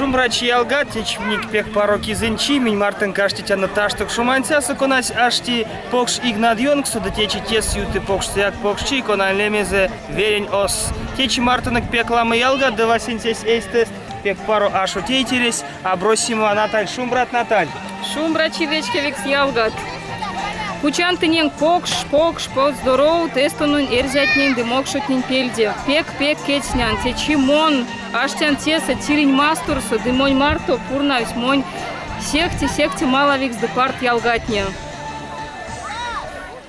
Шумбрач ялгат, течмник пек пароки зенчи, минь мартын каштитя на ташток шуманця, соконась ашти покш игнад йонгсу, да течи тес юты покш сяк покшчи, кона лемезе верень ос. Течи мартынок пек лама ялгат, да васинцес эйстест, пек паро ашу тейтерес, а бросима Наталь. Шумбрат Наталь. Шумбрачи вечкевикс ялгат. Кучантынен покш, под здоров, тестонун эрзятнен дымокшотнен пельде. Пек кетснян, течи мон, аштян теса, тирень мастурсу, дымонь марто, пурнавсь монь, сехте малавикс департ ялгатне.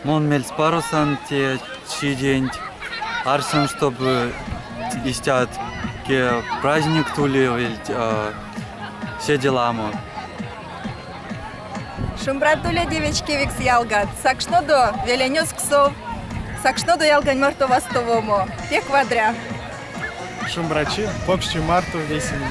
Мон мельс парусан те чидень, арсан, чтобы истят ке праздник тули, все дела мо. Шумбратуля девички викс ялгат. Сакшно до веленёс ксов. Сакшно до ялгань марто вастовому. Пек квадря. Шумбрачи, покшчи марту весени.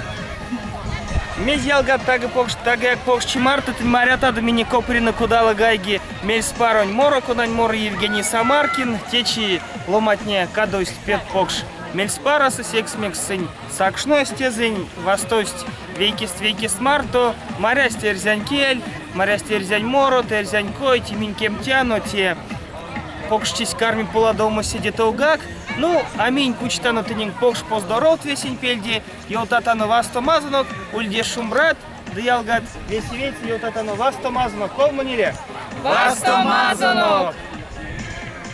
Мез ялгат тага як покшчи марта, ты марята до мини коприна кудала гайги, мель спаронь моро, кудань моро Евгений Самаркин, течи ломатне кадость пет покш. Мельспараса секс-мекс сынь, сакшно стезынь, востость вейкист марто, маря стерзянь кель, маря стерзянь моро, терзянь кой, тиминь кемтяно, те покштись карми поладома сидит угак, ну, аминь кучтану тынинг покш поздоров весень пельди, йолтатану васто мазанок, ульде шумбрат, да ялгат весь елтатану васто мазанок, кол маниле? Васто мазанок!